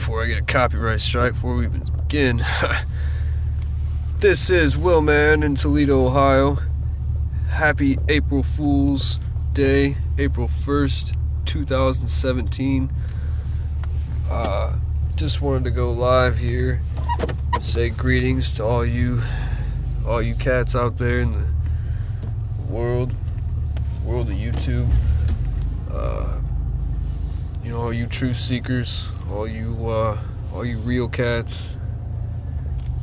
before I get a copyright strike before we even begin. This is Will Man in Toledo, Ohio. Happy April Fool's Day, April 1st, 2017. Just wanted to go live here, say greetings to all you cats out there in the world of YouTube. All you truth seekers, all you real cats.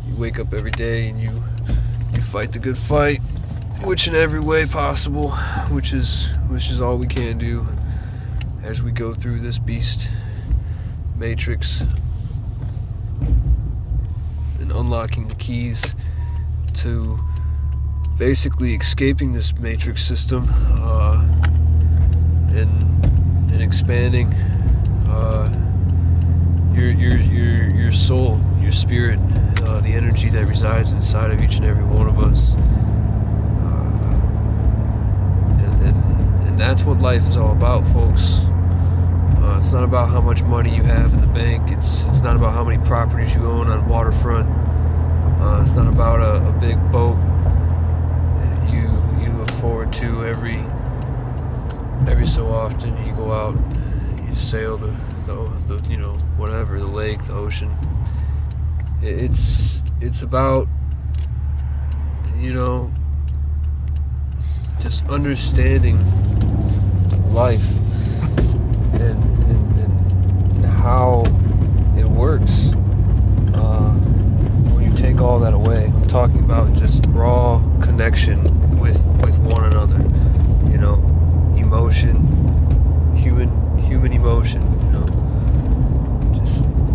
You wake up every day and you fight the good fight, which in every way possible, which is all we can do as we go through this beast matrix and unlocking the keys to basically escaping this matrix system and expanding your soul, your spirit, the energy that resides inside of each and every one of us, and that's what life is all about, folks. It's not about how much money you have in the bank. It's not about how many properties you own on waterfront. It's not about a big boat you look forward to every so often. You go out, you sail the whatever, the lake, the ocean. It's about just understanding life and how it works. When you take all that away, I'm talking about just raw connection with one another. Emotion, human emotion.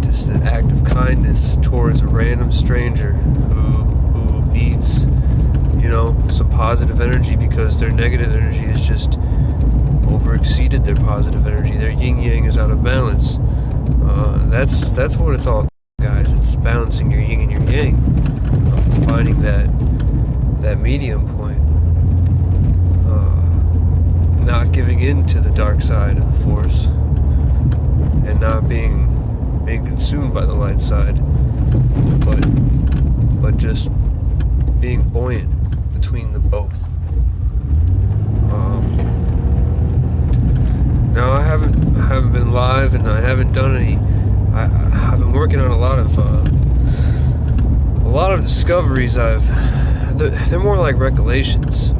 Just an act of kindness towards a random stranger who needs some positive energy because their negative energy has just over-exceeded their positive energy. Their yin-yang is out of balance. That's what it's all about, guys. It's balancing your yin and your yang, finding that medium point, not giving in to the dark side of the force, and not being consumed by the light side, but just being buoyant between the both. Now I haven't been live, and I haven't done any. I've been working on a lot of discoveries. They're more like recollections.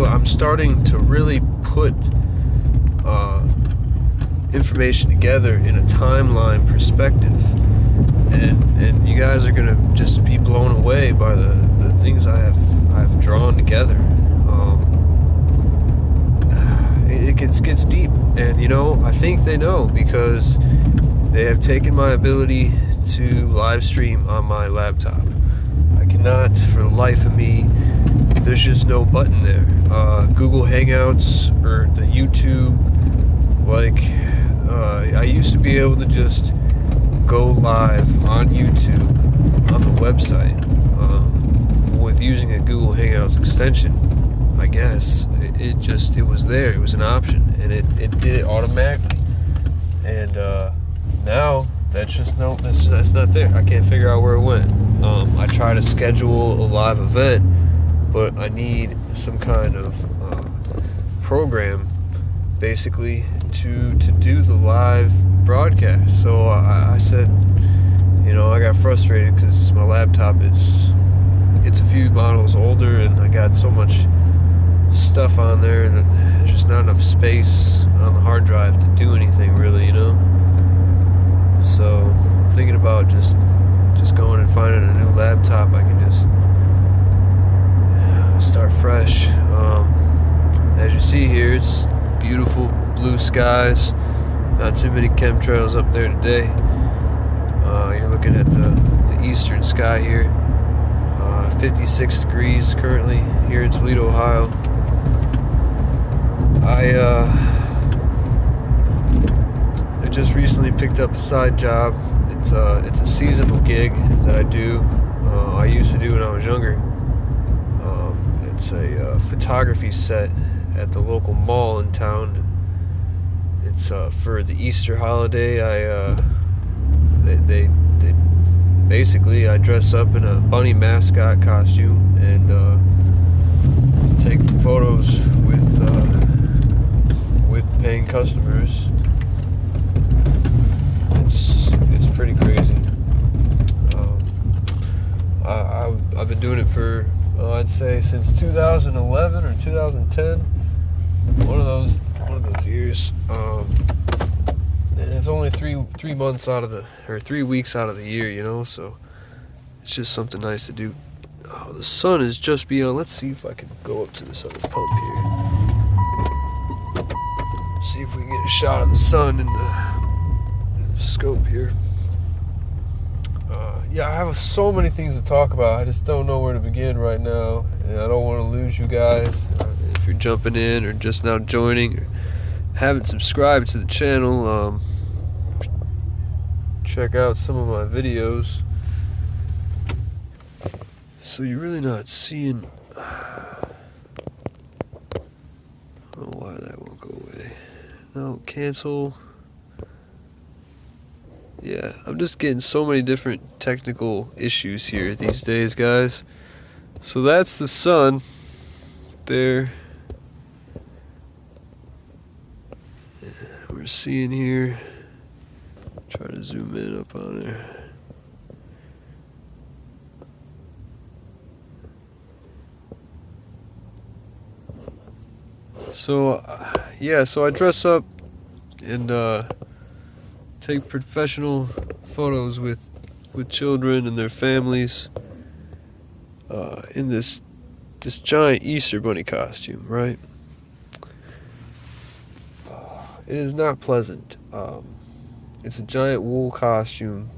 I'm starting to really put information together in a timeline perspective, and you guys are gonna just be blown away by the things I've drawn together. It gets deep, and I think they know, because they have taken my ability to live stream on my laptop. I cannot, for the life of me, there's just no button there. Google Hangouts or the YouTube, I used to be able to just go live on YouTube on the website with using a Google Hangouts extension. I guess it was there. It was an option, and it did it automatically. And now that's not there. I can't figure out where it went. I try to schedule a live event, but I need some kind of program, basically, to do the live broadcast. So I said, I got frustrated because my laptop it's a few models older, and I got so much stuff on there, and there's just not enough space on the hard drive to do anything really, So I'm thinking about just going and finding a new laptop. I can just start fresh. As you see here, it's beautiful blue skies. Not too many chemtrails up there today. You're looking at the eastern sky here. 56 degrees currently here in Toledo, Ohio. I just recently picked up a side job. It's a seasonal gig that I do. I used to do when I was younger. It's a photography set at the local mall in town. It's for the Easter holiday. They basically, I dress up in a bunny mascot costume and take photos with paying customers. It's pretty crazy. I've been doing it for I'd say since 2011 or 2010, one of those years. And it's only 3 months out of 3 weeks out of the year, you know. So it's just something nice to do. Oh, the sun is just beyond. Let's see if I can go up to this other pump here. See if we can get a shot of the sun in the scope here. Yeah, I have so many things to talk about. I just don't know where to begin right now, and I don't want to lose you guys. If you're jumping in or just now joining or haven't subscribed to the channel, check out some of my videos. So you're really not seeing. I don't know why that won't go away. No, cancel. Yeah, I'm just getting so many different technical issues here these days, guys. So that's the sun there. We're seeing here. Try to zoom in up on there. So, yeah, so I dress up and take professional photos with children and their families in this giant Easter bunny costume, right? It is not pleasant. It's a giant wool costume,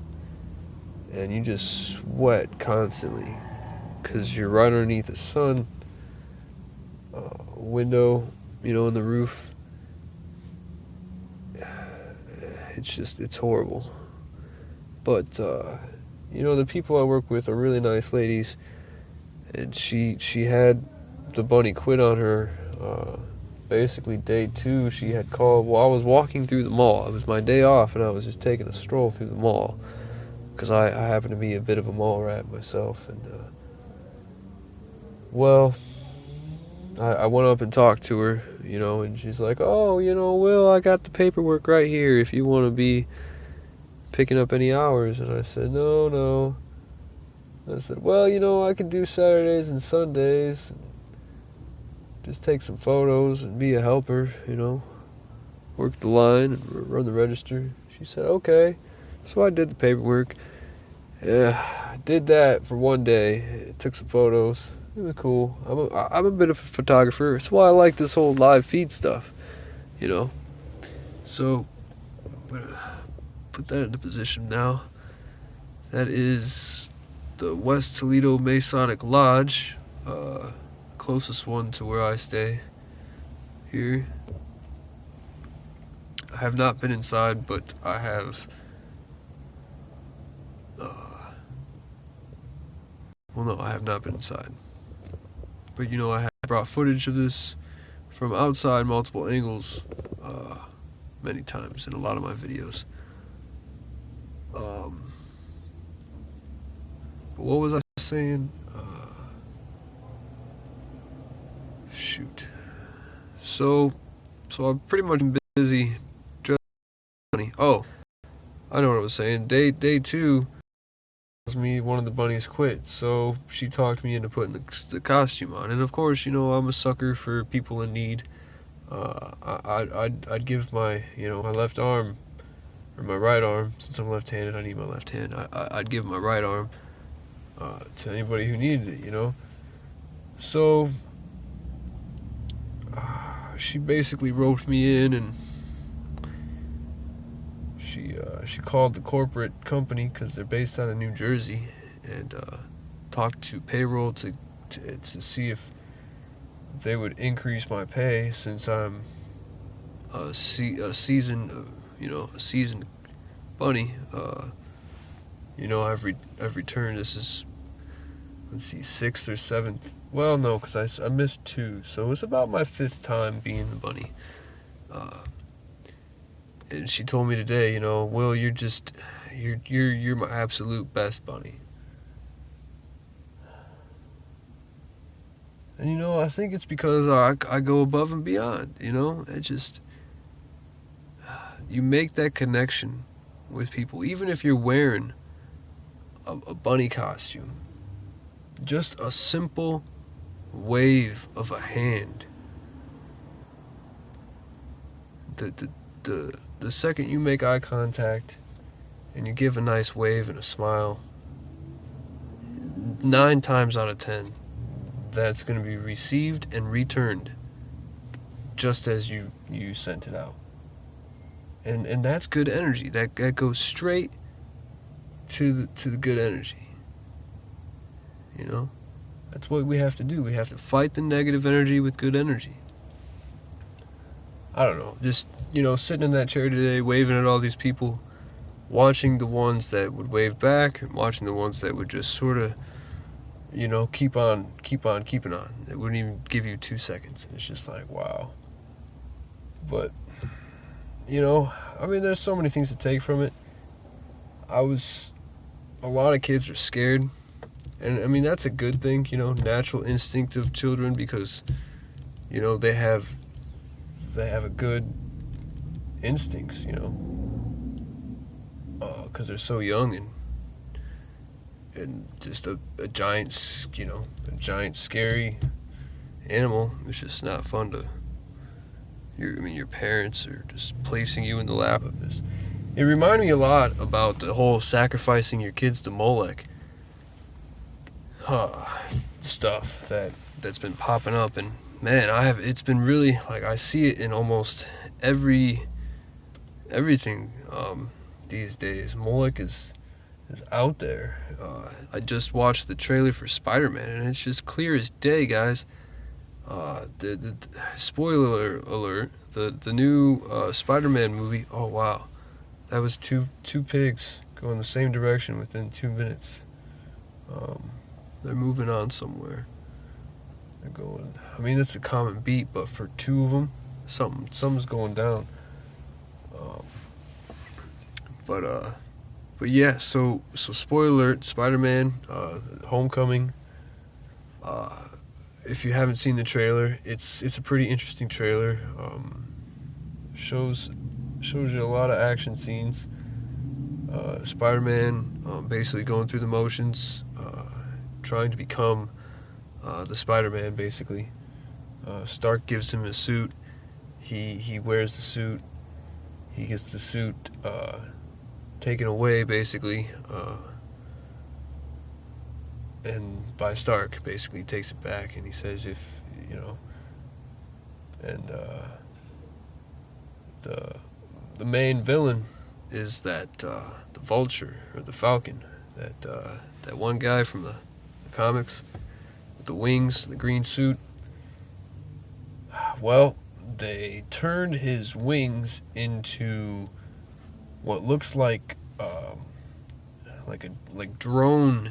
and you just sweat constantly because you're right underneath the sun window, you know, in the roof. It's horrible. But you know, the people I work with are really nice ladies, and she had the bunny quit on her. Basically, day 2, she had called. Well, I was walking through the mall. It was my day off, and I was just taking a stroll through the mall because I happen to be a bit of a mall rat myself. And well, I went up and talked to her, you know, and she's like, "Oh, you know, Will, I got the paperwork right here if you want to be picking up any hours." And I said, No. I said, "Well, you know, I can do Saturdays and Sundays. Just take some photos and be a helper, you know, work the line and run the register." She said, "Okay." So I did the paperwork. Yeah, I did that for one day. Took some photos. It was cool. I'm a bit of a photographer. That's why I like this whole live feed stuff, you know. So I'm gonna put that into position now. That is the West Toledo Masonic Lodge, closest one to where I stay here. I have not been inside, but I have. Well, no, I have not been inside. But you know, I have brought footage of this from outside, multiple angles, many times in a lot of my videos. But what was I saying? Shoot. So I've pretty much been busy dressing bunny. Oh, I know what I was saying. Day 2, me one of the bunnies quit, so she talked me into putting the costume on. And of course, you know, I'm a sucker for people in need. I'd give my, you know, my left arm, or my right arm, since I'm left-handed, I need my left hand. I'd give my right arm to anybody who needed it, you know. So she basically roped me in, and she called the corporate company because they're based out of New Jersey, and talked to payroll to see if they would increase my pay since I'm a seasoned bunny. You know, I've returned. This is, let's see, 6th or 7th. Well, no, because I missed 2, so it's about my 5th time being the bunny. And she told me today, Will, you're my absolute best bunny. And I think it's because I go above and beyond. It just, you make that connection with people, even if you're wearing a bunny costume. Just a simple wave of a hand. The second you make eye contact and you give a nice wave and a smile, 9 times out of 10, that's going to be received and returned just as you sent it out. And that's good energy. That goes straight to the good energy. That's what we have to do. We have to fight the negative energy with good energy. I don't know. Just, sitting in that chair today, waving at all these people, watching the ones that would wave back, and watching the ones that would just sort of, keep on keeping on. It wouldn't even give you 2 seconds. It's just like, wow. But, there's so many things to take from it. A lot of kids are scared. And, that's a good thing, natural instinct of children, because, they have a good instincts, because they're so young and just a giant, scary animal. It's just not fun to. Your parents are just placing you in the lap of this. It reminded me a lot about the whole sacrificing your kids to Molech stuff that's been popping up, and man, it's been really, like, I see it in almost everything these days. Molech is out there. I just watched the trailer for Spider-Man, and it's just clear as day, guys. The spoiler alert, the new Spider-Man movie, oh wow, that was two pigs going the same direction within 2 minutes. They're moving on somewhere. They're going. It's a common beat, but for 2 of them, something's going down. But yeah. So spoiler alert: Spider-Man, Homecoming. If you haven't seen the trailer, it's a pretty interesting trailer. Shows you a lot of action scenes. Spider-Man basically going through the motions, trying to become the Spider-Man, basically. Stark gives him a suit. He wears the suit. He gets the suit taken away, basically, and by Stark, basically takes it back, and he says, if and the main villain is that the Vulture, or the Falcon, that one guy from the comics with the wings, the green suit. Well, they turned his wings into what looks like drone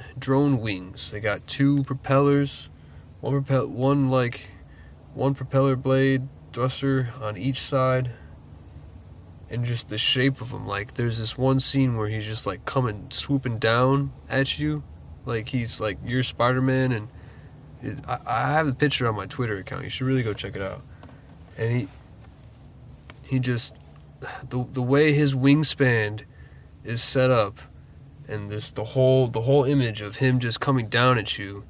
wings. They got 2 propellers, one propeller blade thruster on each side, and just the shape of them. Like, there's this one scene where he's just like swooping down at you, like he's like, you're Spider-Man, and I have the picture on my Twitter account. You should really go check it out. And he just, the way his wingspan is set up, and the whole image of him just coming down at you,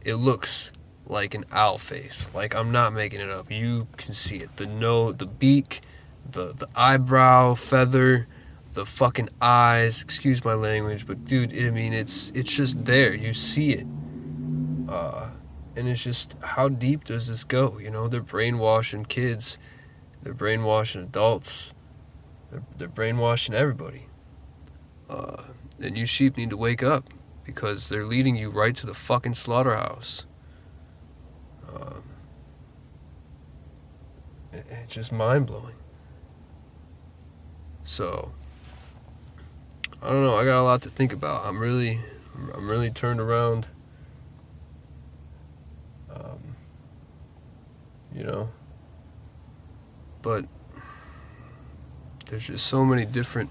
it looks like an owl face. Like, I'm not making it up. You can see it. The beak, the eyebrow feather, the fucking eyes. Excuse my language, but dude, it's just there. You see it. And it's just, how deep does this go? They're brainwashing kids. They're brainwashing adults. They're brainwashing everybody. And you sheep need to wake up, because they're leading you right to the fucking slaughterhouse. It's just mind-blowing. So, I don't know. I got a lot to think about. I'm really turned around. But there's just so many different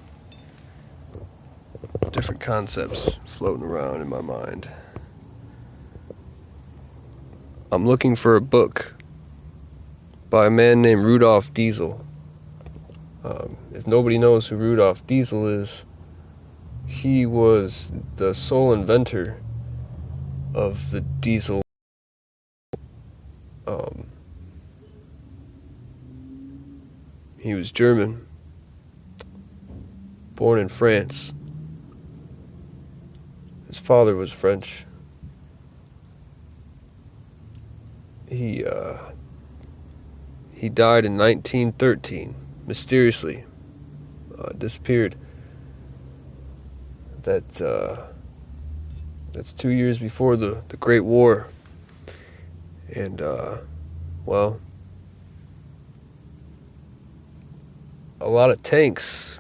concepts floating around in my mind. I'm looking for a book by a man named Rudolf Diesel. If nobody knows who Rudolf Diesel is, he was the sole inventor of the diesel. He was German, born in France. His father was French. He died in 1913, mysteriously. Disappeared. That's 2 years before the Great War. And, well, a lot of tanks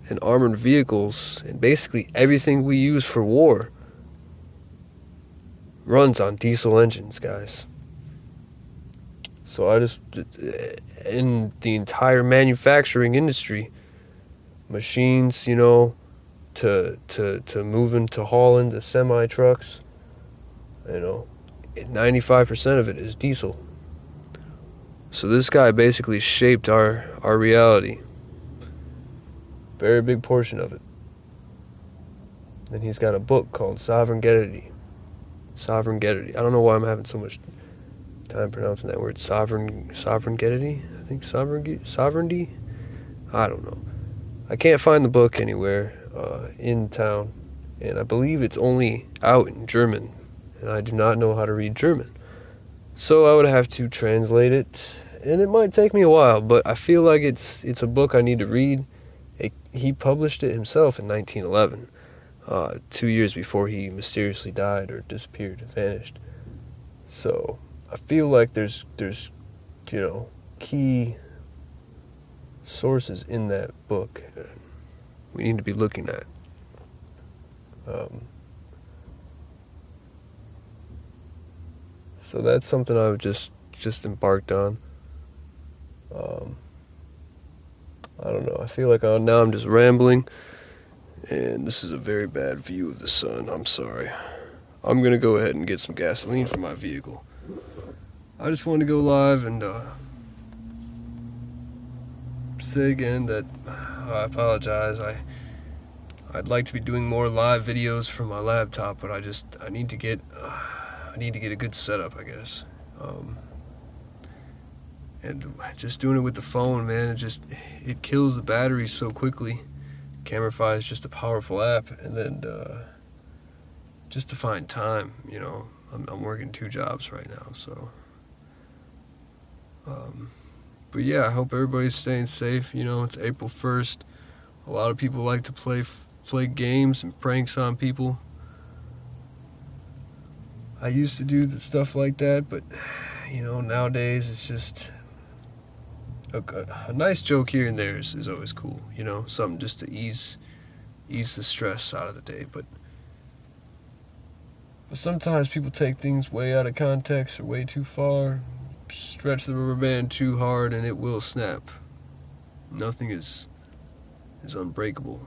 and armored vehicles and basically everything we use for war runs on diesel engines, guys. So in the entire manufacturing industry, machines, to moving to hauling the semi trucks, 95% of it is diesel. So this guy basically shaped our reality. Very big portion of it. And he's got a book called Sovereignty. I don't know why I'm having so much time pronouncing that word. Sovereignty? I think sovereignty? I don't know. I can't find the book anywhere in town. And I believe it's only out in German. And I do not know how to read German. So I would have to translate it. And it might take me a while, but I feel like it's a book I need to read. He published it himself in 1911, 2 years before he mysteriously died or disappeared, vanished. So I feel like there's key sources in that book we need to be looking at. So that's something I've just embarked on. I don't know. I feel like now I'm just rambling, and this is a very bad view of the sun. I'm sorry. I'm going to go ahead and get some gasoline for my vehicle. I just want to go live and say again that I apologize. I'd like to be doing more live videos from my laptop, but I need to get a good setup, I guess. And just doing it with the phone, man, it kills the battery so quickly. CameraFi is just a powerful app, and then just to find time, I'm working 2 jobs right now, so. But yeah, I hope everybody's staying safe. It's April 1st. A lot of people like to play games and pranks on people. I used to do stuff like that, but nowadays it's just a nice joke here and there is always cool. Something just to ease the stress out of the day. But sometimes people take things way out of context or way too far, stretch the rubber band too hard, and it will snap. Nothing is unbreakable.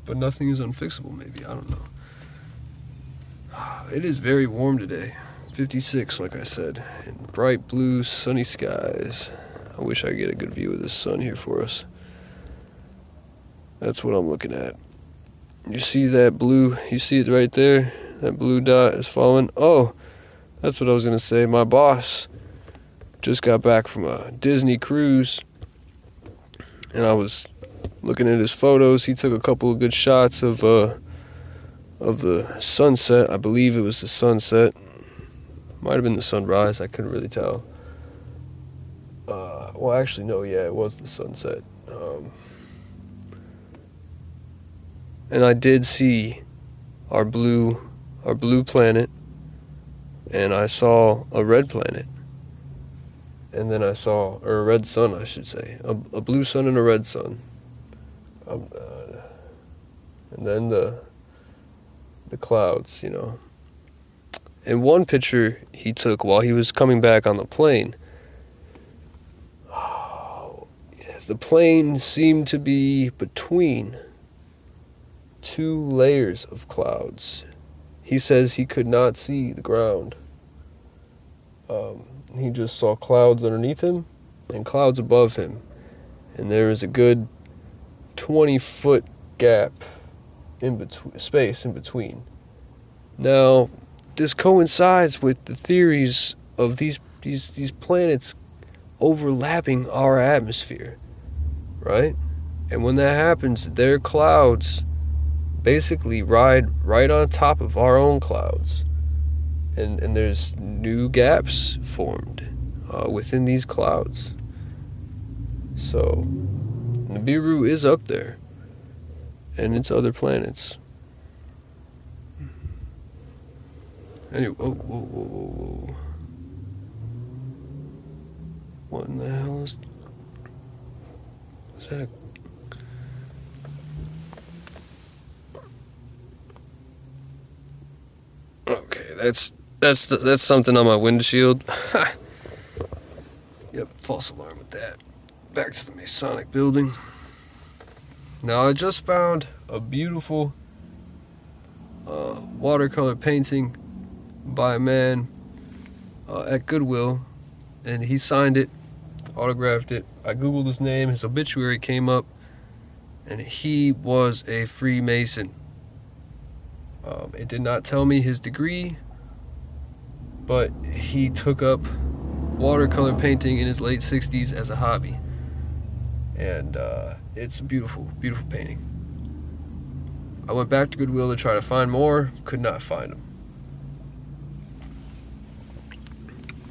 But nothing is unfixable, maybe. I don't know. It is very warm today. 56, like I said. And bright blue, sunny skies. I wish I could get a good view of the sun here for us. That's what I'm looking at. You see that blue? You see it right there? That blue dot is falling. Oh, that's what I was going to say. My boss just got back from a Disney cruise. And I was looking at his photos. He took a couple of good shots of the sunset. I believe it was the sunset. Might have been the sunrise. I couldn't really tell. Well, actually, no. Yeah, it was the sunset. And I did see our blue planet, and I saw a red planet. And then I saw, or a red sun, I should say, a blue sun and a red sun. And then the clouds, In one picture he took while he was coming back on the plane, the plane seemed to be between two layers of clouds. He says he could not see the ground. He just saw clouds underneath him and clouds above him. And there was a good 20-foot gap in between, space in between. Now, this coincides with the theories of these planets overlapping our atmosphere, right? And when that happens, their clouds basically ride right on top of our own clouds. And there's new gaps formed within these clouds. So, Nibiru is up there, and it's other planets. Anyway, whoa. What in the hell is that? Okay, that's something on my windshield. Yep, false alarm with that. Back to the Masonic building. Now I just found a beautiful watercolor painting by a man at Goodwill, and he signed it, autographed it. I googled his name, his obituary came up, and he was a Freemason. It did not tell me his degree, but he took up watercolor painting in his late 60s as a hobby. And it's a beautiful, beautiful painting. I went back to Goodwill to try to find more, could not find them.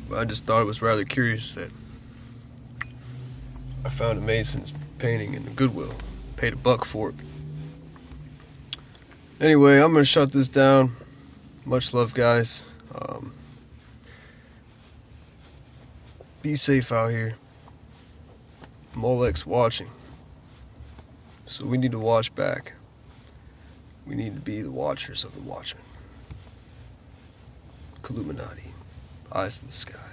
But I just thought it was rather curious that I found a Mason's painting in the Goodwill. Paid $1 for it. Anyway, I'm going to shut this down. Much love, guys. Be safe out here. Molek's watching. So we need to watch back. We need to be the watchers of the watchmen. Illuminati. Eyes to the sky.